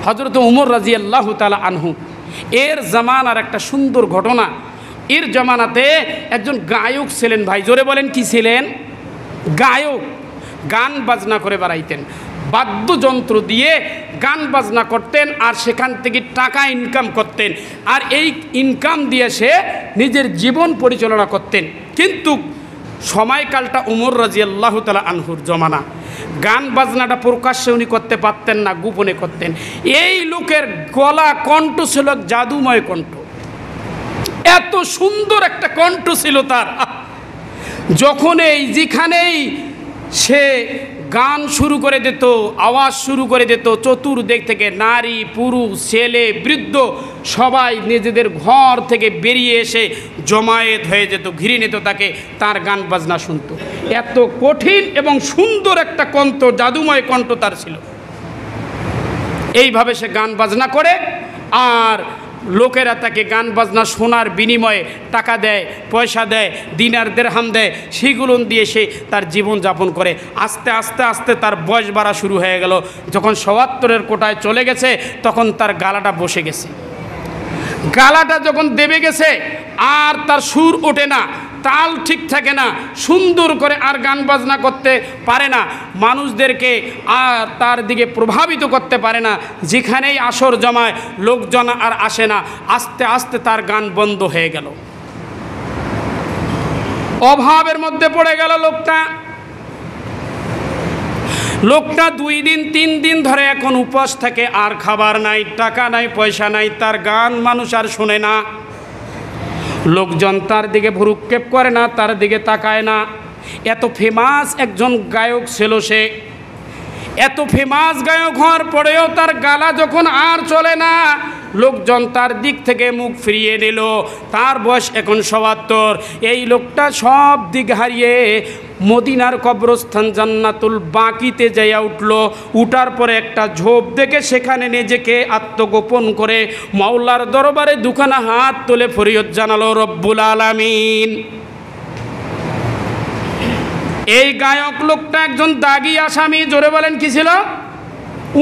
হযরত উমর রাদিয়াল্লাহু তাআলা আনহু এর জামানার একটা সুন্দর ঘটনা। এর জামানাতে একজন গায়ক ছিলেন ভাই, জোরে বলেন কি ছিলেন? গায়ক। গান বাজনা করে বেড়াইতেন, বাদ্যযন্ত্র দিয়ে গান বাজনা করতেন আর সেখান থেকে টাকা ইনকাম করতেন, আর এই ইনকাম দিয়ে সে নিজের জীবন পরিচালনা করতেন। কিন্তু সময়কালটা উমর রাদিয়াল্লাহু তাআলা আনহুর জমানা। গান বাজনাটা প্রকাশ্যে উনি করতে পারতেন না, গোপনে করতেন। এই লোকের গলা কণ্ঠ ছিল জাদুময় কণ্ঠ, এত সুন্দর একটা কণ্ঠ ছিল তার। যখন যেখানেই সে গান শুরু করে দিত, আওয়াজ শুরু করে দিত, চতুর্দিক থেকে নারী পুরুষ ছেলে বৃদ্ধ সবাই নিজেদের ঘর থেকে বেরিয়ে এসে জমায়েত হয়ে যেত, ঘিরে নিত তাকে, তার গান বাজনা শুনত। এত কঠিন এবং সুন্দর একটা কণ্ঠ, জাদুময় কণ্ঠ তার ছিল। এইভাবে সে গান বাজনা করে আর লোকেরা তাকে গান বাজনা শোনার বিনিময়ে টাকা দেয়, পয়সা দেয়, দিনার দিরহাম দেয়, সেগুলো দিয়ে সে তার জীবন যাপন করে। আস্তে আস্তে আস্তে তার বয়স বাড়া শুরু হয়ে গেল। যখন ৭৪-এর কোটায় চলে গেছে তখন তার গালাটা বসে গেছে। গালাটা যখন দেবে গেছে আর তার সুর ওঠে না, তাল ঠিক থাকে না, সুন্দর করে আর গান বাজনা করতে পারে না, মানুষদেরকে আর তার দিকে প্রভাবিত করতে পারে না, যেখানেই আসর জমায় লোকজন আর আসে না। আস্তে আস্তে তার গান বন্ধ হয়ে গেল, অভাবের মধ্যে পড়ে গেল লোকটা। 2 দিন 3 দিন ধরে এখন উপোস থাকে, আর খাবার নাই, টাকা নাই, পয়সা নাই, তার গান মানুষ আর শোনে না। লোকজন তার দিকে ভ্রুক্ষেপ করে না, তার দিকে তাকায় না। এত ফেমাস একজন গায়ক ছিল সে। এত ফেমাস গায়ক হওয়ার পরেও তার গালা যখন আর চলে না, লোকজন তার দিক থেকে মুখ ফিরিয়ে নিল। তার বয়স এখন ৭৪। এই লোকটা সব দিক হারিয়ে মদিনার কবরস্থান জান্নাতুল বাকিতে যাইয়া উঠল। উঠার পরে একটা ঝোপ দেখে সেখানে নিজেকে আত্মগোপন করে মাওলার দরবারে দুখানা হাত তুলে ফরিয়াদ জানালো, রব্বুল আলামিন। এই গায়ক লোকটা একজন দাগি আসামি, জোরে বলেন কি ছিল?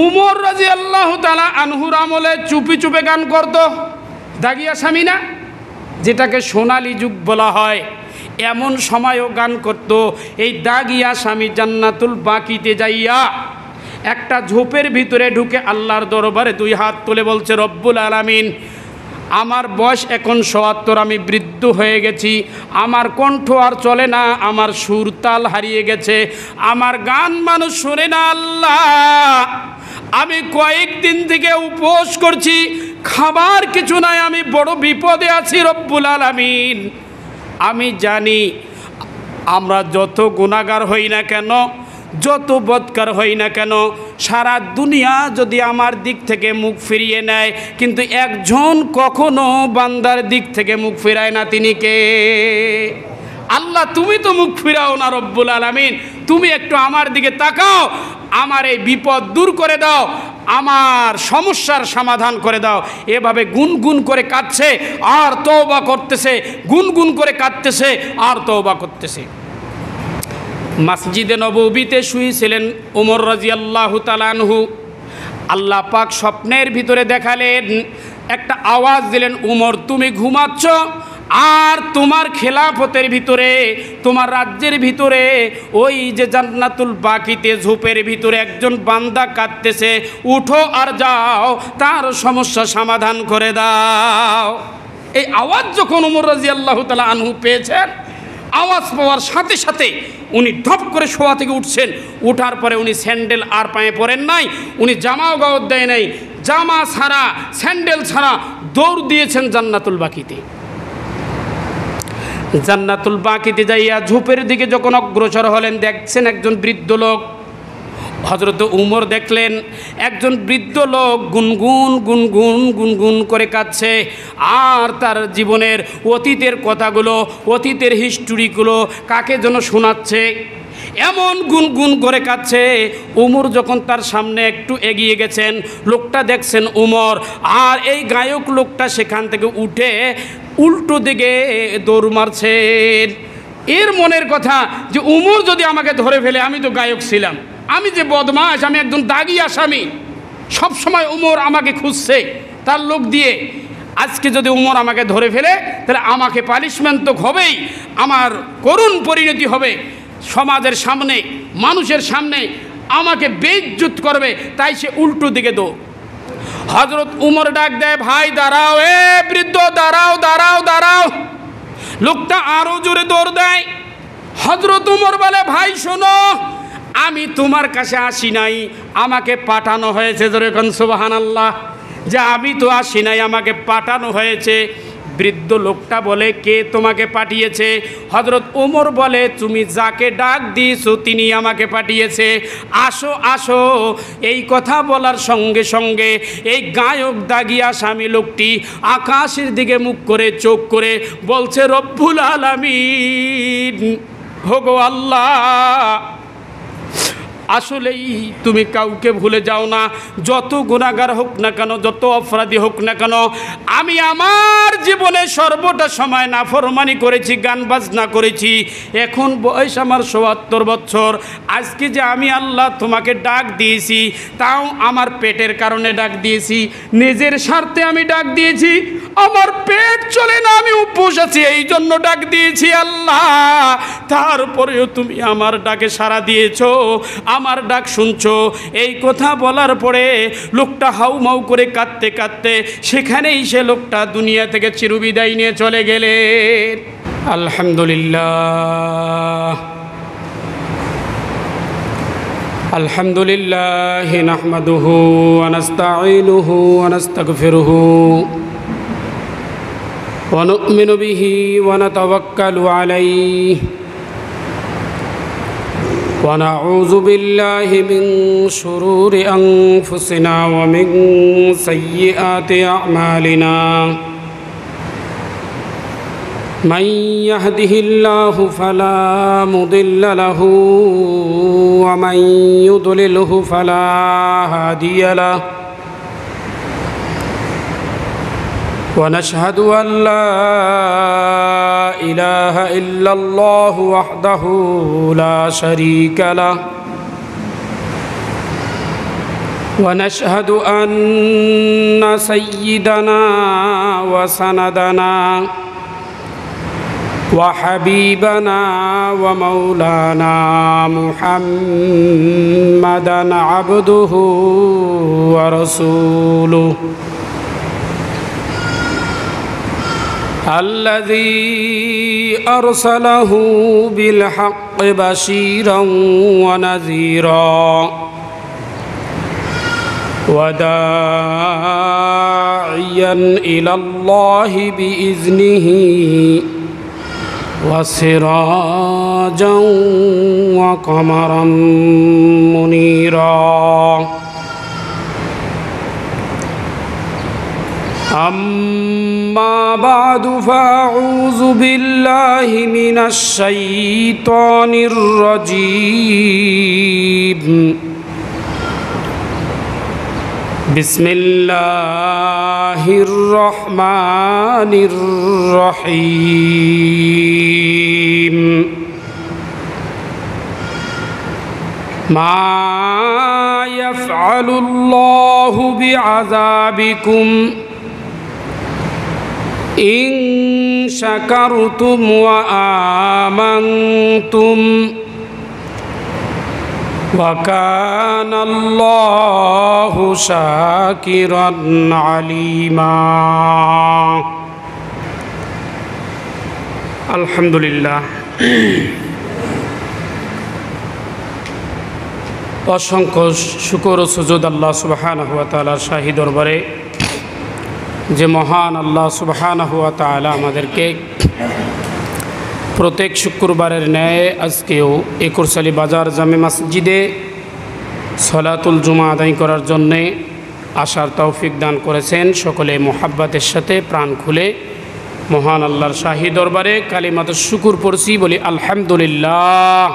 উমর রাদিয়াল্লাহু তাআলা আনহুর আমলে চুপি চুপে গান করত। দাগি আসামি না, যেটাকে সোনালী যুগ বলা হয়, এমন সময়ও গান করত। এই দাগি আসামি জান্নাতুল বাকিতে যাইয়া একটা ঝোপের ভিতরে ঢুকে আল্লাহর দরবারে 2 হাত তুলে বলছে, রব্বুল আলামিন, আমার বয়স এখন ৭৪, আমি বৃদ্ধ হয়ে গেছি, আমার কণ্ঠ আর চলে না, আমার সুর তাল হারিয়ে গেছে, আমার গান মানুষ শোনে না। আল্লাহ, আমি কয়েকদিন থেকে উপোস করছি, খাবার কিছু নাই, আমি বড় বিপদে আছি রব্বুল আলামিন। আমি জানি আমরা যত গুনাহগার হই না কেন, যত বদকার হই না কেন, সারা দুনিয়া যদি আমার দিক থেকে মুখ ফিরিয়ে নেয়, কিন্তু একজন কখনো বান্দার দিক থেকে মুখ ফিরায় না। তিনি কে? আল্লাহ, তুমি তো মুখ ফিরাও না রব্বুল আলামিন, তুমি একটু আমার দিকে তাকাও, আমার এই বিপদ দূর করে দাও, আমার সমস্যার সমাধান করে দাও। এভাবে গুনগুন করে কাঁদছে আর তওবা করতেছে, গুনগুন করে কাঁদতেছে আর তওবা করতেছে। মসজিদে নববীতে শুয়েছিলেন ওমর রাদিয়াল্লাহু তাআলা আনহু। আল্লাহ পাক স্বপ্নের ভিতরে দেখালেন, একটা আওয়াজ দিলেন, উমর তুমি ঘুমাচ্ছ আর তোমার খেলাফতের ভিতরে, তোমার রাজ্যের ভিতরে ওই যে জান্নাতুল বাকিতে ঝোপের ভিতরে একজন বান্দা কাঁদতেছে, উঠো আর যাও তার সমস্যা সমাধান করে দাও। এই আওয়াজ যখন ওমর রাদিয়াল্লাহু তাআলা আনহু পেয়েছেন, আওয়াজ পাওয়ার সাথে সাথে উনি ধপ করে শোয়া থেকে উঠছেন। উঠার পরে উনি স্যান্ডেল আর পায়ে পরেন নাই, উনি জামাও গাওয়াত দেয় নাই, জামা ছাড়া স্যান্ডেল ছাড়া দৌড় দিয়েছেন জান্নাতুল বাকিতে। জান্নাতুল বাকিতে যাইয়া ঝোপের দিকে যখন অগ্রসর হলেন, দেখছেন একজন বৃদ্ধ লোক। হযরত উমর দেখলেন একজন বৃদ্ধ লোক গুনগুন গুনগুন গুনগুন করে কাঁদছে আর তার জীবনের অতীতের কথাগুলো, অতীতের হিস্টোরিগুলো কাকে যেন শোনাচ্ছে, এমন গুনগুন করে কাঁদছে। উমর যখন তার সামনে একটু এগিয়ে গেছেন, লোকটা দেখছেন উমর, আর এই গায়ক লোকটা সেখান থেকে উঠে উল্টো দিকে দৌড় মারছেন। এর মনের কথা যে উমর যদি আমাকে ধরে ফেলে, আমি তো গায়ক ছিলাম, আমি যে বদমাশ, আমি একজন দাগি আসামি, সব সময় উমর আমাকে খুঁজছে তার লোক দিয়ে। আজকে যদি উমর আমাকে ধরে ফেলে তাহলে আমাকে পানিশমেন্ট তো হবেই, আমার করুণ পরিণতি হবে, সমাজের সামনে মানুষের সামনে আমাকে বেইজ্জত করবে। তাই সে উল্টো দিকে দো। হযরত উমর ডাক দেয়, ভাই দাঁড়াও, এ বৃদ্ধ দাঁড়াও দাঁড়াও দাঁড়াও। লোকটা আরো জোরে দৌড় দেয়। হযরত উমর বলে, ভাই শোনো, আমি তোমার কাছে আসি নাই, আমাকে পাঠানো হয়েছে। জোরে কোন সুবহানাল্লাহ। যে আমি তো আসি নাই, আমাকে পাঠানো হয়েছে। বৃদ্ধ লোকটা বলে, কে তোমাকে পাঠিয়েছে? হযরত ওমর বলে, তুমি যাকে ডাক দিয়েছো তিনি আমাকে পাঠিয়েছে, আসো আসো। এই কথা বলার সঙ্গে সঙ্গে এই গায়ক দাগি আসামি লোকটি আকাশের দিকে মুখ করে চোখ করে বলছে, রব্বুল আলামিন, হোগো আল্লাহ, আসলেই তুমি কাউকে ভুলে যাও না। যত গুনাহগার হোক না কেন, যত অপরাধী হোক না কেন, আমি আমার জীবনে সর্বটা সময় নাফরমানি করেছি, গান বাজনা করেছি। এখন বয়স আমার ৭৪ বছর। আজকে যে আমি আল্লাহ তোমাকে ডাক দিয়েছি, তাও আমার পেটের কারণে ডাক দিয়েছি, নিজের স্বার্থে আমি ডাক দিয়েছি। আমার পেট চলে না, আমি উপোস আছি, এই জন্য ডাক দিয়েছি আল্লাহ। তারপরেও তুমি আমার ডাকে সাড়া দিয়েছো, আমার ডাক শুনছো। এই কথা বলার পরে লোকটা হাউমাউ করে কাঁদতে কাঁদতে সেখানেই সে লোকটা দুনিয়া থেকে চিরবিদায় নিয়ে চলে গেলেন। আলহামদুলিল্লাহ আলহামদুলিল্লাহ নাহমাদুহু ওয়া নাস্তাঈনুহু ওয়া নাস্তাগফিরুহু ওয়া নু'মিনু বিহি ওয়া নাতাওয়াক্কালু আলাইহি ونعوذ بالله من شرور أنفسنا ومن سيئات أعمالنا من يهده الله فلا مضل له ومن يضلله فلا هادي له ونشهد أن لا إله إلا الله وحده لا شريك له ونشهد أن سيدنا وسندنا وحبيبنا ومولانا محمدا عبده ورسوله الذي أرسله بالحق بشيرا ونذيرا وداعيا إلى الله بإذنه وسراجا وقمرا منيرا أما بعد فأعوذ بالله من الشيطان الرجيم بسم الله الرحمن الرحيم ما يفعل الله بعذابكم إن شكرتم وآمنتم وكان الله شاكرا عليما الحمد لله অসংখ্য শুকর ও সুজুদ আল্লাহ সুবহানাহু ওয়া তাআলার শাহী দরবারে যে মহান আল্লাহ সুবহানাহু ওয়া তাআলা আমাদেরকে প্রত্যেক শুক্রবারের ন্যায় আজকেও একুরসালি বাজার জামে মসজিদে সলাতুল জুমা আদায় করার জন্যে আসার তৌফিক দান করেছেন। সকলে মোহাব্বতের সাথে প্রাণ খুলে মহান আল্লাহর শাহী দরবারে কালিমাতুশ শুকুর পড়ছি, বলি আলহামদুলিল্লাহ।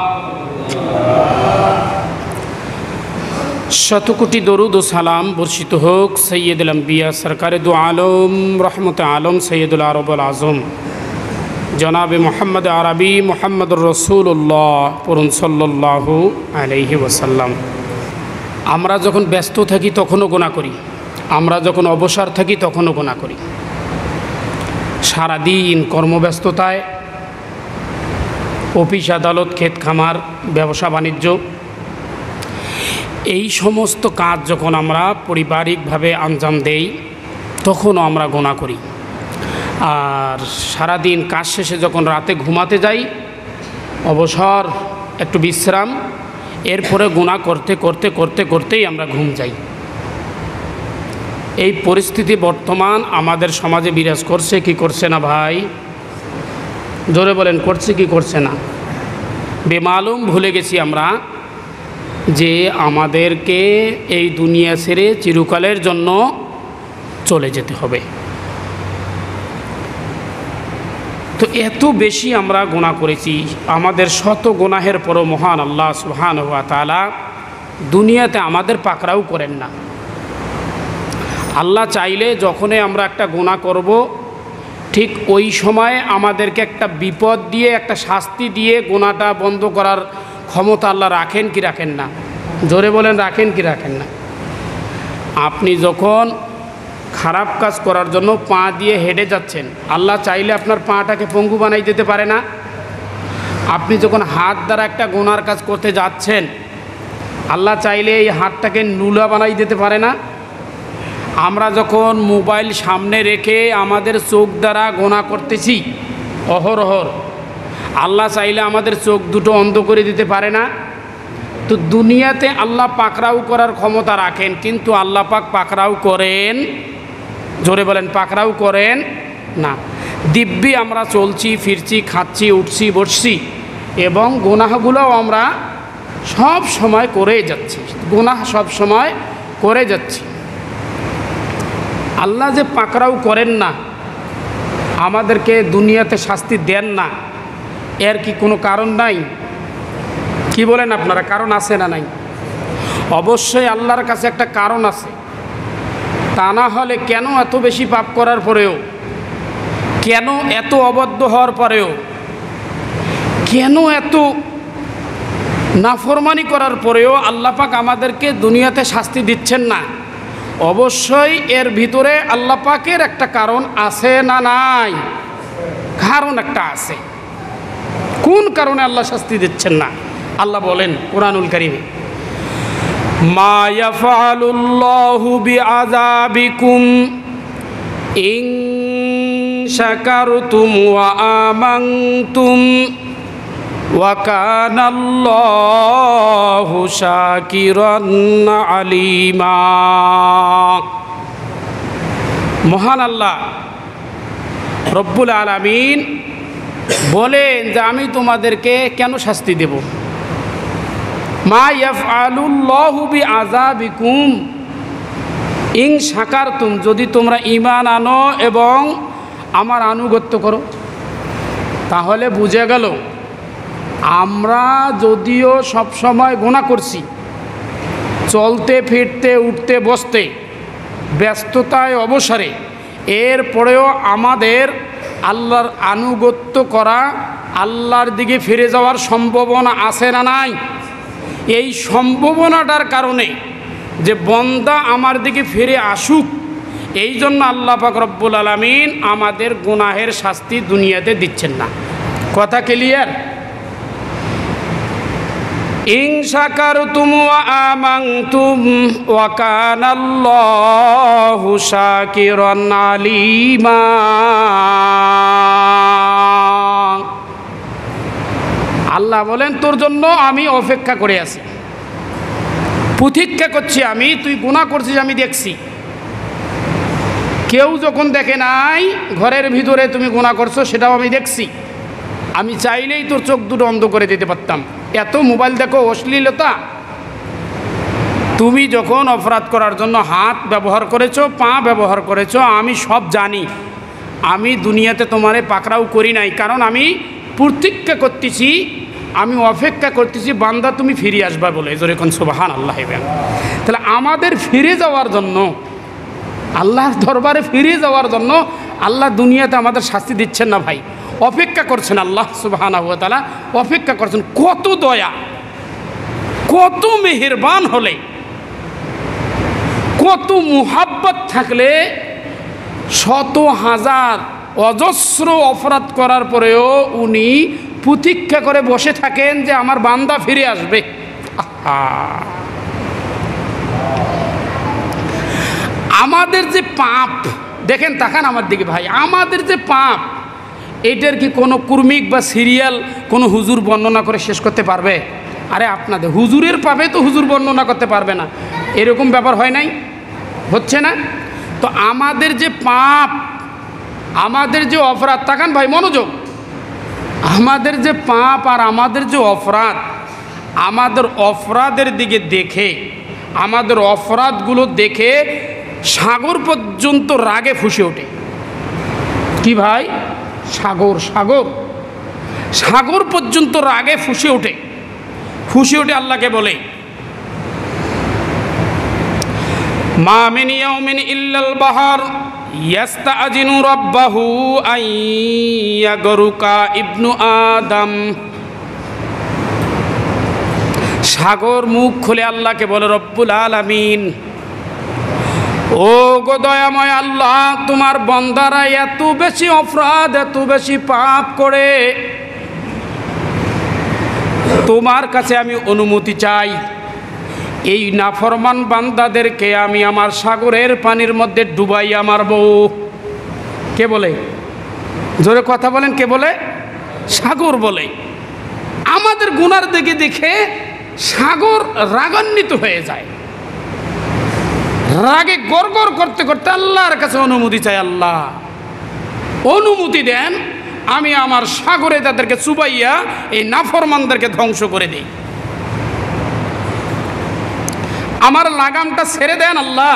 শতকোটি দরুদ ও সালাম বর্ষিত হোক সৈয়দুল আম্বিয়া সরকারে দু আলম রহমতে আলম সৈয়দুল আরবুল আজম জনাবে মোহাম্মদ আরবি মোহাম্মদুর রসুল্লাহ পড়ুন সাল্লাল্লাহু আলাইহি ওয়াসাল্লাম। আমরা যখন ব্যস্ত থাকি তখনও গুনাহ করি, আমরা যখন অবসর থাকি তখনও গুনাহ করি। সারাদিন কর্মব্যস্ততায় অফিস আদালত, ক্ষেত খামার, ব্যবসা বাণিজ্য, এই সমস্ত কাজ যখন আমরা পারিবারিকভাবে আঞ্জাম দেই তখনও আমরা গুনাহ করি। আর সারাদিন কাজ শেষে যখন রাতে ঘুমাতে যাই, অবসর, একটু বিশ্রাম, এরপরে গুনাহ করতে করতে করতে করতেই আমরা ঘুম যাই। এই পরিস্থিতি বর্তমান আমাদের সমাজে বিরাজ করছে কি করছে না ভাই? জোরে বলেন, করছে কি করছে না? বেমালুম ভুলে গেছি আমরা যে আমাদেরকে এই দুনিয়া ছেড়ে চিরকালের জন্য চলে যেতে হবে। তো এত বেশি আমরা গুনাহ করেছি, আমাদের শত গুনাহের পরও মহান আল্লাহ সুবহানাহু ওয়া তাআলা দুনিয়াতে আমাদের পাকড়াও করেন না। আল্লাহ চাইলে যখনই আমরা একটা গুনাহ করব, ঠিক ওই সময়ে আমাদেরকে একটা বিপদ দিয়ে, একটা শাস্তি দিয়ে গুনাহটা বন্ধ করার ক্ষমতা আল্লাহ রাখেন কি রাখেন না? জোরে বলেন, রাখেন কি রাখেন না? আপনি যখন খারাপ কাজ করার জন্য পা দিয়ে হেঁটে যাচ্ছেন, আল্লাহ চাইলে আপনার পাটাকে পঙ্গু বানাই দিতে পারে না? আপনি যখন হাত দ্বারা একটা গুনার কাজ করতে যাচ্ছেন, আল্লাহ চাইলে এই হাতটাকে নুলা বানাই দিতে পারে না? আমরা যখন মোবাইল সামনে রেখে আমাদের চোখ দ্বারা গুনাহ করতেছি অহরহর, আল্লাহ চাইলে আমাদের চোখ দুটো অন্ধ করে দিতে পারে না? তো দুনিয়াতে আল্লাহ পাকড়াও করার ক্ষমতা রাখেন, কিন্তু আল্লাহ পাক পাকড়াও করেন, জোরে বলেন, পাকড়াও করেন না। দিব্যি আমরা চলছি ফিরছি, খাচ্ছি উঠছি বসছি, এবং গুনাহগুলোও আমরা সব সময় করে যাচ্ছি, গুনাহ সব সময় করে যাচ্ছি। আল্লাহ যে পাকড়াও করেন না, আমাদেরকে দুনিয়াতে শাস্তি দেন না, এর কি কোনো কারণ নাই? কি বলেন আপনারা, কারণ আছে না নাই? অবশ্যই আল্লাহর কাছে একটা কারণ আছে। তা না হলে কেন এত বেশি পাপ করার পরেও, কেন এত অবদ্ধ হওয়ার পরেও, কেন এত নাফরমানি করার পরেও আল্লাহ পাক আমাদেরকে দুনিয়াতে শাস্তি দিচ্ছেন না? অবশ্যই এর ভিতরে আল্লাহ পাকের একটা কারণ আছে না নাই? কারণ একটা আছে। কোন কারণে আল্লাহ শাস্তি দিচ্ছেন না? আল্লাহ বলেন কুরআনুল কারীমে, মা ইয়াফআলুল্লাহু বিআযাবিকুম ইন শাকারতুম ওয়া আমানতুম ওয়া কানাল্লাহু শাকিরান আলিমা। মহান আল্লাহ রব্বুল আলামিন বলেন যে আমি তোমাদেরকে কেন শাস্তি দেব? মা ইয়াফআলুল্লাহু বিআযাবিকুম ইন শাকারতুম, যদি তোমরা ঈমান আনো এবং আমার আনুগত্য করো। তাহলে বুঝে গেল আমরা যদিও সব সময় গুনাহ করছি, চলতে ফিরতে উঠতে বসতে, ব্যস্ততায় অবসরে, এরপরেও আমাদের আল্লাহর আনুগত্য করা, আল্লাহর দিকে ফিরে যাওয়ার সম্ভাবনা আছে না নাই? এই সম্ভাবনাটার কারণে যে বন্দা আমার দিকে ফিরে আসুক, এই জন্য আল্লাহ পাক রব্বুল আলামিন আমাদের গুনাহের শাস্তি দুনিয়াতে দিচ্ছেন না। কথা ক্লিয়ার? ইন শাকারতুম ওয়া আমানতুম ওয়া কানাল্লাহু শাকিরান আলিমা। আল্লাহ বলেন তোর জন্য আমি অপেক্ষা করে আছি, প্রতীক্ষা করছি আমি, তুই গুনাহ করছিস আমি দেখছি। কেউ যখন দেখে নাই ঘরের ভিতরে তুমি গুনাহ করছো, সেটাও আমি দেখছি। আমি চাইলেই তোর চোখ দুটো অন্ধ করে দিতে পারতাম। এত মোবাইল দেখো, অশ্লীলতা। তুমি যখন অপরাধ করার জন্য হাত ব্যবহার করেছো, পা ব্যবহার করেছো, আমি সব জানি। আমি দুনিয়াতে তোমারে পাকড়াও করি নাই, কারণ আমি প্রতীক্ষা করতেছি, আমি অপেক্ষা করতেছি বান্দা তুমি ফিরে আসবা বলে। যখন সুবহানাল্লাহ। তাহলে আমাদের ফিরে যাওয়ার জন্য, আল্লাহর দরবারে ফিরে যাওয়ার জন্য আল্লাহ দুনিয়াতে আমাদের শাস্তি দিচ্ছেন না ভাই, অপেক্ষা করছেন। আল্লাহ সুবহানাহু ওয়া তাআলা অপেক্ষা করছেন। কত দয়া, কত মেহেরবান হলে কত মুহাব্বত থাকলে শত হাজার অজস্র অপরাধ করার পরেও উনি প্রতীক্ষা করে বসে থাকেন যে আমার বান্দা ফিরে আসবে। আমাদের যে পাপ দেখেন, তাকান আমার দিকে ভাই, আমাদের যে পাপ, এটার কি কোনো কুর্মিক বা সিরিয়াল কোনো হুজুর বর্ণনা করে শেষ করতে পারবে? আরে আপনাদের হুজুরের পাপে তো হুজুর বর্ণনা করতে পারবে না, এরকম ব্যাপার হয় নাই, হচ্ছে না? তো আমাদের যে পাপ, আমাদের যে অপরাধ, তাকান ভাই মনোযোগ, আমাদের যে পাপ আর আমাদের যে অপরাধ, আমাদের অপরাধের দিকে দেখে, আমাদের অপরাধগুলো দেখে সাগর পর্যন্ত রাগে ফুঁসে ওঠে। কি ভাই? সাগর সাগর সাগর পর্যন্ত রাগে ফুঁসে ওঠে। আল্লাহকে বলে, মা মিন ইয়াউমিন ইল্লাল বাহর ইয়াস্তাজিনু রাব্বাহু আন ইয়াগরুকা ইবনু আদম। সাগর মুখ খুলে আল্লাহকে বলে, রব্বুল আলামিন, ও গো দয়াময় আল্লাহ, তোমার বান্দারা এত বেশি অপরাধ, এত বেশি পাপ করে, তোমার কাছে আমি অনুমতি চাই, এই নাফরমান বান্দাদেরকে আমি আমার সাগরের পানির মধ্যে ডুবাইয়া মারব। কে বলে? জোরে কথা বলেন, কে বলে? সাগর বলে। আমাদের গুনার দিকে দেখে সাগর রাগান্বিত হয়ে যায়, রাগে গড়গড় করতে করতে আল্লাহর কাছে অনুমতি চাই, আল্লাহ অনুমতি দেন, আমি আমার সাগরে তাদেরকে চুবাইয়া এই নাফরমানদেরকে ধ্বংস করে দিই, আমার লাগামটা ছেড়ে দেন আল্লাহ।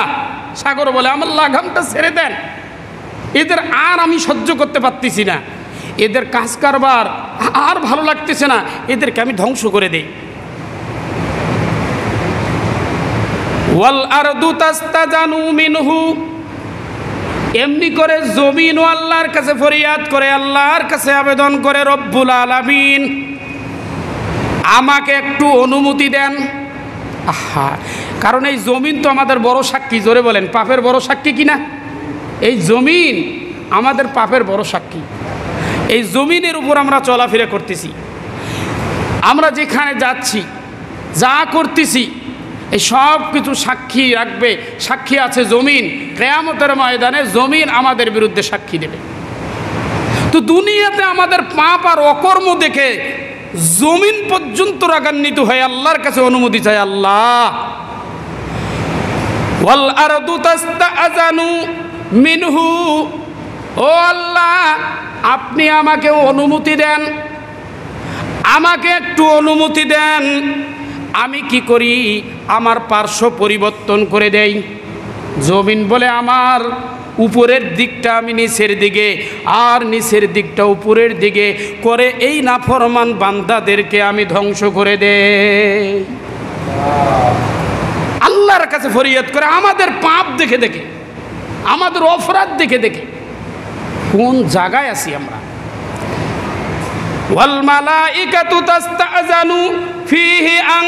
সাগর বলে, আমার লাগামটা ছেড়ে দেন, এদের আর আমি সহ্য করতে পারতেছি না, এদের কাজ কারবার আর ভালো লাগতেছে না, এদেরকে আমি ধ্বংস করে দেই। ওয়াল আরদু তাস্তাজানু মিনহু, এমনি করে জমিনও আল্লাহর কাছে ফরিয়াদ করে, আল্লাহর কাছে আবেদন করে, রব্বুল আলামিন, আমাকে একটু অনুমতি দেন। আহা, কারণ এই জমিন তো আমাদের বড় সাক্ষী। জোরে বলেন, পাপের বড় সাক্ষী কিনা? এই জমিন আমাদের পাপের বড় সাক্ষী। এই জমিনের উপর আমরা চলাফেরা করতেছি, আমরা যেখানে যাচ্ছি, যা করতেছি, এই সব কিছু সাক্ষী রাখবে, সাক্ষী আছে জমিন। কিয়ামতের ময়দানে জমিন আমাদের বিরুদ্ধে সাক্ষী দেবে। তো দুনিয়াতে আমাদের পাপ আর অকর্ম দেখে জমিন পর্যন্ত রাগান্বিত হয়ে আল্লাহর কাছে অনুমতি চায়, আল্লাহ, ওয়াল আরদু তাস্তাজানু মিনহু, ও আল্লাহ, আপনি আমাকে অনুমতি দেন, আমাকে একটু অনুমতি দেন। আমি কি করি? আমার পার্শ্ব পরিবর্তন করে দেই। জমিন বলে, আমার উপরের দিকটা আমি নিচের দিকে, আর নিচের দিকটা উপরের দিকে করে এই নাফরমান বান্দাদেরকে আমি ধ্বংস করে দেই। আল্লাহর কাছে ফরিয়াদ করে, আমাদের পাপ দেখে দেখে, আমাদের অপরাধ দেখে দেখে কোন জায়গায় আছি আমরা। ওয়াল মালাইকাতু তাস্তাজানু ফীহি আন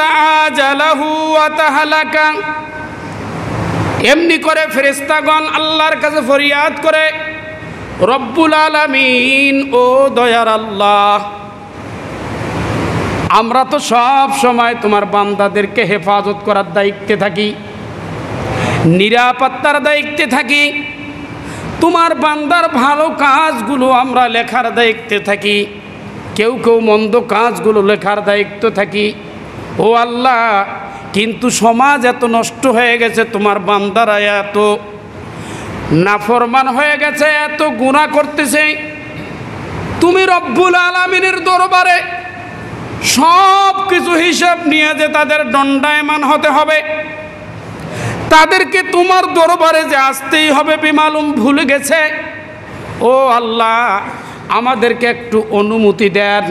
তাআজালাহু ওয়া তাহলাকা, এমনি করে ফেরেশতাগণ আল্লাহর কাছে ফরিয়াদ করে, রব্বুল আলামিন, ও দয়ার আল্লাহ, আমরা তো সব সময় তোমার বান্দাদেরকে হেফাজত করার দায়িত্বে থাকি, নিরাপত্তার দায়িত্বে থাকি, তোমার বান্দার ভালো কাজগুলো আমরা লেখার দায়িত্বে থাকি, কেউ কেউ মন্দ কাজগুলো লেখার দায়িত্ব থাকি। ও আল্লাহ, কিন্তু সমাজ এত নষ্ট হয়ে গেছে, তোমার বান্দারা এত নাফরমান হয়ে গেছে, এত গুনাহ করতেছে, তুমি রব্বুল আলামিনের দরবারে সব কিছু হিসাব নিয়ে যে তাদের দণ্ডায়মান হতে হবে, তাদেরকে তোমার দরবারে যে আসতেই হবে বেমালুম ভুলে গেছে। ও আল্লাহ, আমাদেরকে একটু অনুমতি দেন,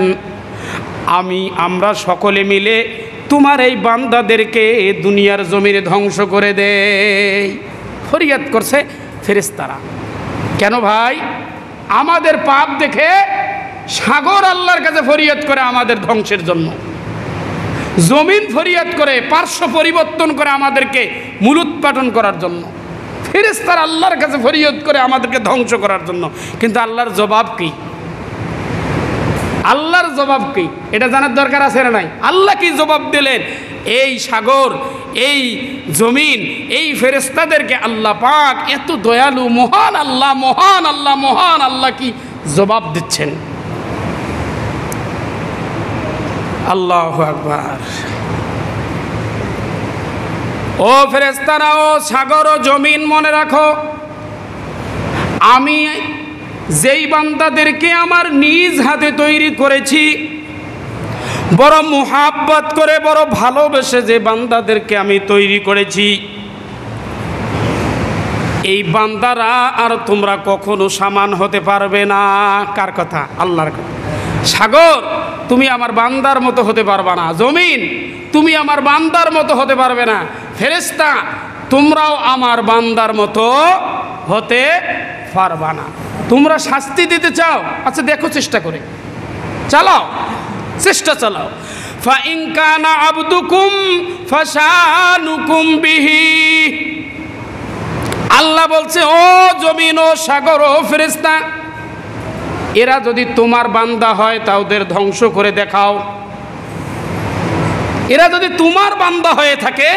আমরা সকলে মিলে তোমার এই বান্দাদেরকে দুনিয়ার জমিনে ধ্বংস করে দেই। ফরিয়াদ করছে ফেরেশতারা। কেন ভাই? আমাদের পাপ দেখে সাগর আল্লাহর কাছে ফরিয়াদ করে আমাদের ধ্বংসের জন্য। জমিন ফরিয়াদ করে, পার্শ্ব পরিবর্তন করে আমাদেরকে মূলোৎপাটন করার জন্য, ফেরেশতারা আল্লাহর কাছে ফরিয়াদ করে আমাদেরকে ধ্বংস করার জন্য। কিন্তু আল্লাহর জবাব কি? আল্লাহর জবাব কি এটা জানার দরকার আছে না নাই? আল্লাহ কি জবাব দিলেন? এই সাগর, এই জমিন, এই ফেরেশতাদেরকে আল্লাহ পাক এত দয়ালু মহান আল্লাহ, মহান আল্লাহ, মহান আল্লাহ কি জবাব দিচ্ছেন। আল্লাহু আকবার। ও ফেরেশতারা, ও সাগর, ও জমিন, মনে রাখো, আমি যেই বান্দাদেরকে আমার নিজ হাতে তৈরি করেছি, বড় মুহাব্বত করে, বড় ভালোবেসে যে বান্দাদেরকে আমি তৈরি করেছি, এই বান্দারা আর তোমরা কখনো সমান হতে পারবে না। কার কথা? আল্লাহর কথা। সাগর, তুমি আমার বান্দার মতো হতে পারবে না। জমিন, তুমি আমার বান্দার মতো হতে পারবে না। ফেরেশতা, তোমরাও আমার বান্দার মতো হতে পারবা না। তোমরা শাস্তি দিতে চাও? আচ্ছা দেখো, চেষ্টা করে চালাও, চেষ্টা চালাও। ফাইন কানা আবদুকুম ফাশানুকুম বিহি। আল্লাহ বলছে, ও জমিন, ও সাগর, ও ফেরেশতা, এরা যদি তোমার বান্দা হয় তা ওদের ধ্বংস করে দেখাও। এরা যদি তোমার বান্দা হয়ে থাকে,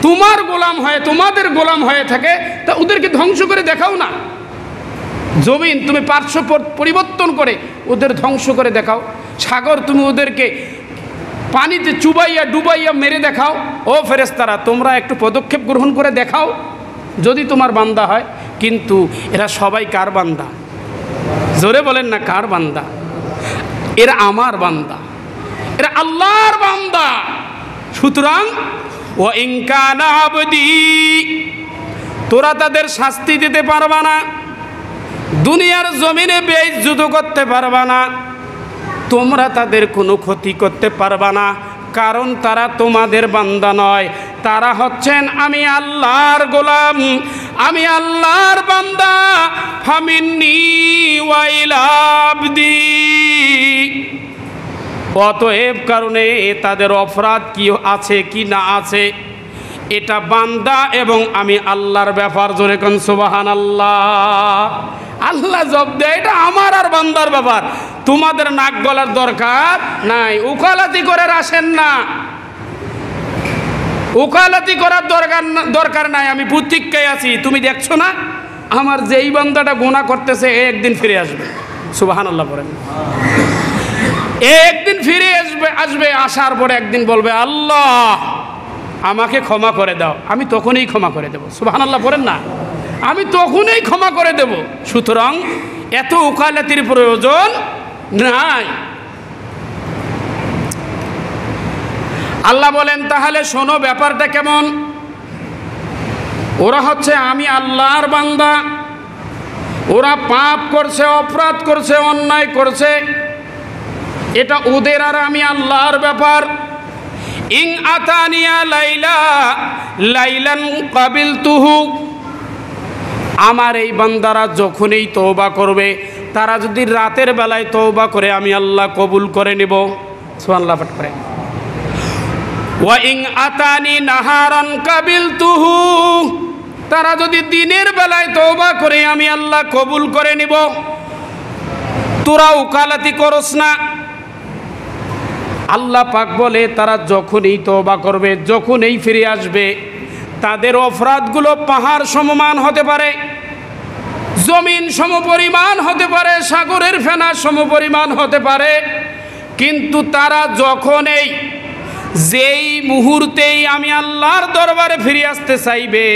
তোমার গোলাম হয়ে, তোমাদের গোলাম হয়ে থাকে, তা ওদেরকে ধ্বংস করে দেখাও না। জমিন, তুমি পার্শ্ব পরিবর্তন করে ওদের ধ্বংস করে দেখাও। সাগর, তুমি ওদেরকে পানিতে চুবাইয়া ডুবাইয়া মেরে দেখাও। ও ফেরেশতারা, তোমরা একটু পদক্ষেপ গ্রহণ করে দেখাও যদি তোমার বান্দা হয়। কিন্তু এরা সবাই কার বান্দা? জোরে বলেন না, কার বান্দা? এরা আমার বান্দা, এরা আল্লাহর বান্দা। সুতরাং ও ইন কানা আবদি, তোরা তাদের শাস্তি দিতে পারবা না, দুনিয়ার জমিনে বেইজ্জত করতে পারবা না, তোমরা তাদের কোনো ক্ষতি করতে পারবা না, কারণ তারা তোমাদের বান্দা নয়। তারা হচ্ছেন আমি আল্লাহর গোলাম, আমি আল্লাহর বান্দা। ফামিন্নি ওয়া ইলা আবদি। অতএব কারণে তাদের অপরাধ কি আছে কি না আছে, এটা বান্দা এবং আমি আল্লাহর ব্যাপার। জোরে কোন সুবহানাল্লাহ। আল্লাহ জব দেয়, এটা আমার আর বান্দার ব্যাপার। তোমাদের নাক গলার দরকার নাই, উকালাতি করে আসেন না, উকালাতি করার দরকার নাই। আমি প্রতীক্ষায় আছি, তুমি দেখছো না আমার যেই বান্দাটা গুনাহ করতেছে একদিন ফিরে আসবে। সুবহানাল্লাহ বলেন। একদিন ফিরে আসবে, আসার পরে একদিন বলবে, আল্লাহ আমাকে ক্ষমা করে দাও। আমি তখনই ক্ষমা করে দেব। সুবহানাল্লাহ বলেন না, আমি তখনই ক্ষমা করে দেব। সুতরাং এত উকালাতির প্রয়োজন নাই। আল্লাহ বলেন, তাহলে শোনো ব্যাপারটা কেমন। ওরা হচ্ছে আমি আল্লাহর বান্দা, ওরা পাপ করছে, অপরাধ করছে, অন্যায় করছে, এটা ওদের আর আমি আল্লাহর ব্যাপার। ইং আতানিয়া লাইলা লাইলান কাবিলতুহু। আমার এই বান্দারা যখনই তওবা করবে, তারা যদি রাতের বেলায় তওবা করে, আমি আল্লাহ কবুল করে নেব। সুবহানাল্লাহ পাঠ করে। ওয়া ইং আতানি নাহারান কাবিলতুহু। তারা যদি দিনের বেলায় তওবা করে, আমি আল্লাহ কবুল করে নেব। তোরা উকালাতি করস না। আল্লাহ পাক বলে, তারা যখনই তওবা করবে, যখনই ফিরে আসবে, তাদের অপরাধগুলো পাহাড় সমমান হতে পারে, জমিন সমপরিমাণ হতে পারে, সাগরের ফেনা সমপরিমাণ হতে পারে। কিন্তু তারা যখনই, যেই মুহূর্তেই আমি আল্লাহর দরবারে ফিরে আসতে চাইবে,